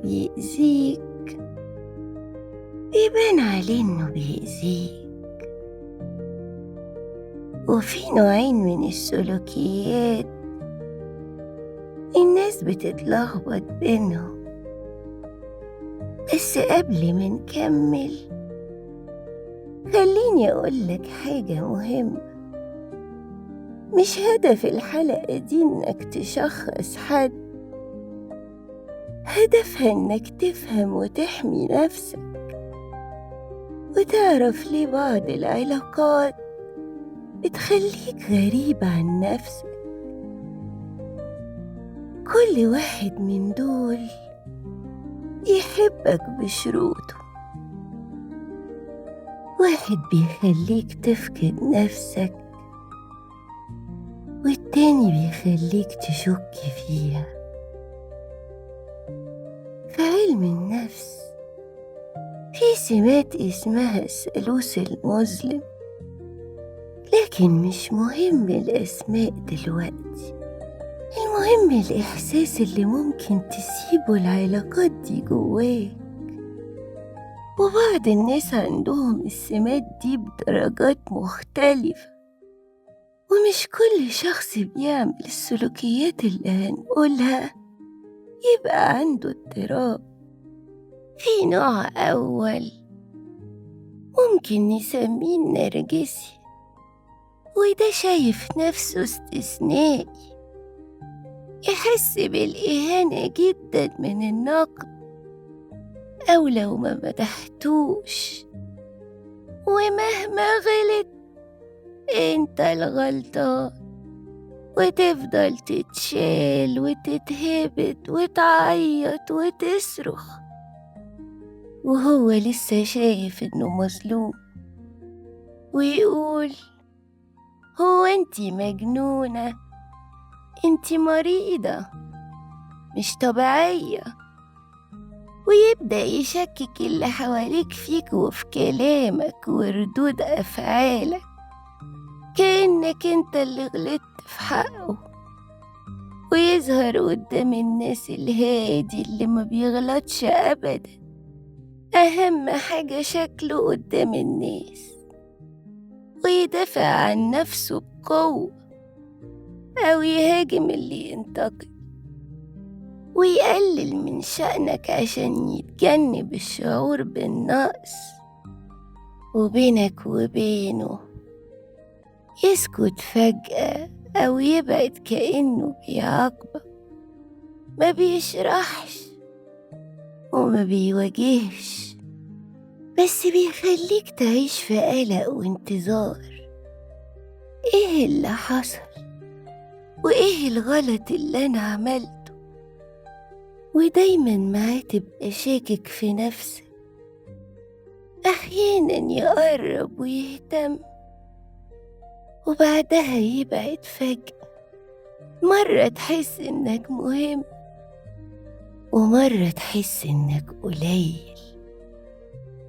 بيأذيك بيبان عليه إنه بيأذيك. وفي نوعين من السلوكيات الناس بتتلخبط بينهم. بس قبل ما نكمل خليني أقولك حاجة مهمة. مش هدف الحلقة دي إنك تشخص حد، هدفها إنك تفهم وتحمي نفسك وتعرف ليه بعض العلاقات بتخليك غريب عن نفسك. كل واحد من دول يحبك بشروطه. واحد بيخليك تفقد نفسك، والتاني بيخليك تشك فيها. في علم النفس في سمات اسمها الثالوث المظلم، لكن مش مهم الأسماء دلوقتي. المهم الإحساس اللي ممكن تسيبه العلاقات دي جواك. وبعض الناس عندهم السمات دي بدرجات مختلفة، ومش كل شخص بيعمل السلوكيات اللي هنقولها يبقى عنده اضطراب. في نوع أول ممكن نسميه النرجسي، وده شايف نفسه استثنائي، يحس بالإهانة جدا من النقد أو لو ما مدحتوش، ومهما غلط انت الغلطان، وتفضل تتشال وتتهبط وتعيط وتصرخ وهو لسه شايف انه مظلوم، ويقول هو انتي مجنونة، انتي مريضة مش طبيعية، ويبدأ يشكك اللي حواليك فيك وفي كلامك وردود أفعالك، كأنك انت اللي غلطت في حقه. ويظهر قدام الناس الهادي اللي ما بيغلطش أبدا، أهم حاجة شكله قدام الناس، ويدافع عن نفسه بقوة أو يهاجم اللي ينتقد، ويقلل من شأنك عشان يتجنب الشعور بالنقص. وبينك وبينه يسكت فجأة أو يبعد كأنه بيعاقبك، ما بيشرحش وما بيواجهش، بس بيخليك تعيش في قلق وانتظار. ايه اللي حصل؟ وايه الغلط اللي انا عملته؟ ودايما معاه تبقى شاكك في نفسك. احيانا يقرب ويهتم وبعدها يبعد فجأة. مرة تحس انك مهم ومرة تحس انك قليل،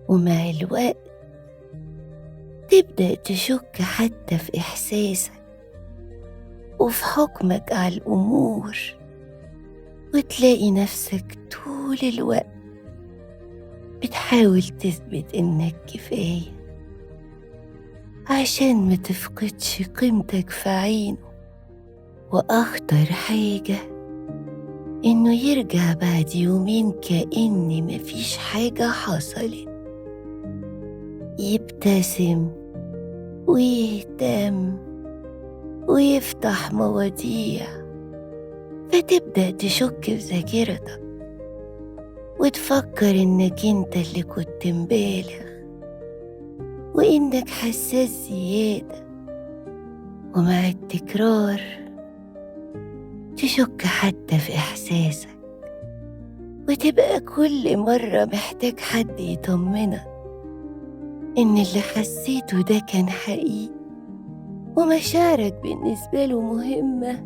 ومع الوقت تبدأ تشك حتى في إحساسك وفي حكمك على الأمور، وتلاقي نفسك طول الوقت بتحاول تثبت إنك كفاية عشان ما تفقدش قيمتك في عينه. وأخطر حاجة إنه يرجع بعد يومين كأن مفيش حاجة حصلت، يبتسم ويهتم ويفتح مواضيع، فتبدأ تشك في ذاكرتك وتفكر إنك انت اللي كنت مبالغ وإنك حساس زيادة. ومع التكرار تشك حتى في إحساسك، وتبقى كل مرة محتاج حد يطمنك إن اللي حسيته ده كان حقيقي، ومشاعرك بالنسبة له مهمة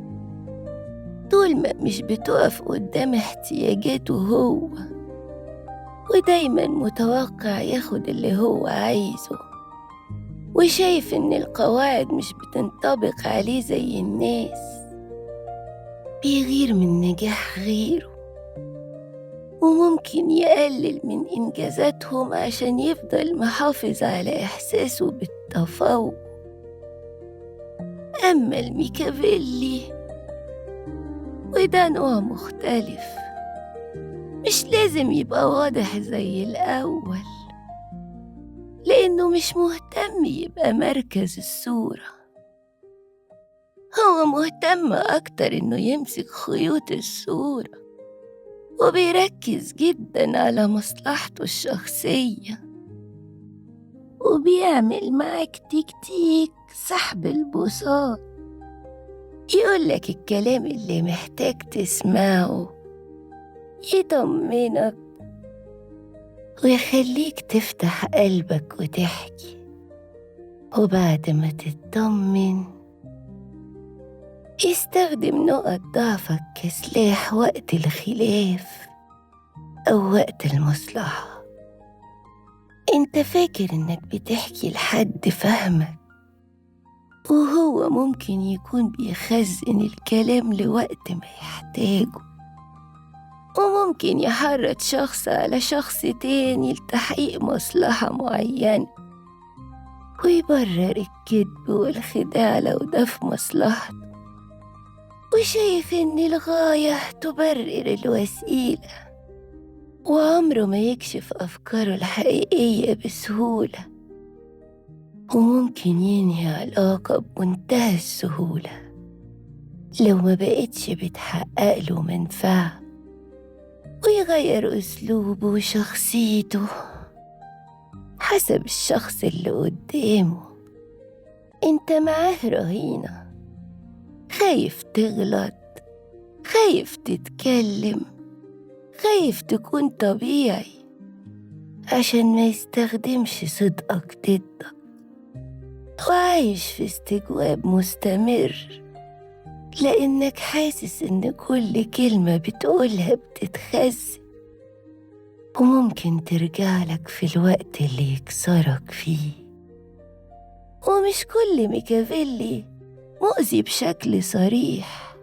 طول ما مش بتقف قدام احتياجاته هو، ودايما متوقع ياخد اللي هو عايزه، وشايف إن القواعد مش بتنطبق عليه زي الناس. بيغير من نجاح غيره وممكن يقلل من إنجازاتهم عشان يفضل محافظ على إحساسه بالتفوق. أما الميكافيلي وده نوع مختلف، مش لازم يبقى واضح زي الأول، لأنه مش مهتم يبقى مركز الصورة. هو مهتم أكتر إنه يمسك خيوط الصورة، وبيركز جدا على مصلحته الشخصية، وبيعمل معاك تكتيك سحب البساط، يقولك الكلام اللي محتاج تسمعه، يطمنك ويخليك تفتح قلبك وتحكي. وبعد ما تطمن يستخدم نقط ضعفك كسلاح وقت الخلاف أو وقت المصلحة. انت فاكر انك بتحكي لحد فهمك، وهو ممكن يكون بيخزن الكلام لوقت ما يحتاجه، وممكن يحرض شخص على شخص تاني لتحقيق مصلحة معينة، ويبرر الكذب والخداع لو ده في مصلحته، وشايف إن الغاية تبرر الوسيلة، وعمره ما يكشف أفكاره الحقيقية بسهولة، وممكن ينهي علاقة بمنتهى السهولة لو ما بقتش بتحقق له منفعة، ويغير أسلوبه وشخصيته حسب الشخص اللي قدامه. انت معاه رهينة، خايف تغلط، خايف تتكلم، خايف تكون طبيعي عشان ما يستخدمش صدقك ضدك، وعايش في استجواب مستمر لأنك حاسس إن كل كلمة بتقولها بتتخزن، وممكن ترجعلك في الوقت اللي يكسرك فيه. ومش كل ميكافيلي مؤذي بشكل صريح.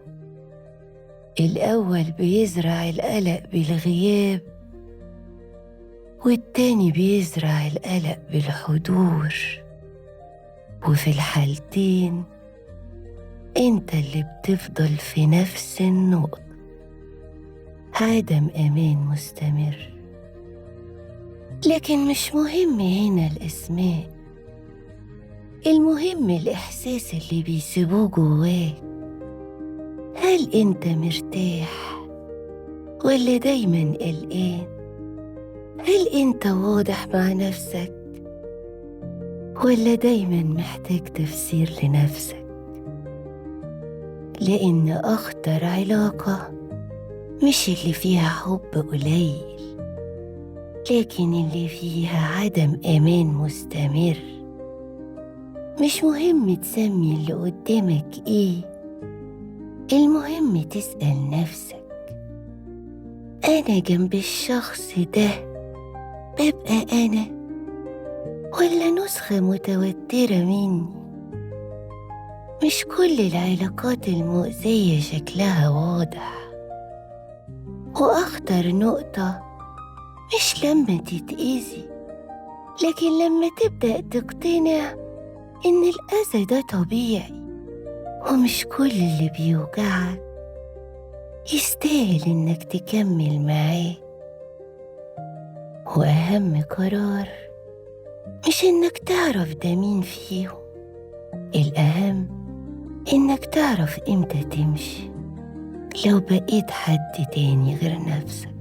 الأول بيزرع القلق بالغياب، والتاني بيزرع القلق بالحضور، وفي الحالتين انت اللي بتفضل في نفس النقطة، عدم أمان مستمر. لكن مش مهم هنا الأسماء، المهم الإحساس اللي بيسيبوه جواك. هل انت مرتاح ولا دايما قلقان؟ هل انت واضح مع نفسك ولا دايما محتاج تفسير لنفسك؟ لأن أخطر علاقة مش اللي فيها حب قليل، لكن اللي فيها عدم أمان مستمر. مش مهم تسمي اللي قدامك إيه، المهم تسأل نفسك، أنا جنب الشخص ده ببقى أنا ولا نسخة متوترة مني؟ مش كل العلاقات المؤذية شكلها واضح، وأخطر نقطة مش لما تتأذي، لكن لما تبدأ تقتنع إن الأذى ده طبيعي، ومش كل اللي بيوجعك يستاهل إنك تكمل معاه. وأهم قرار مش إنك تعرف ده مين فيهم، الأهم إنك تعرف إمتى تمشي لو بقيت حد تاني غير نفسك.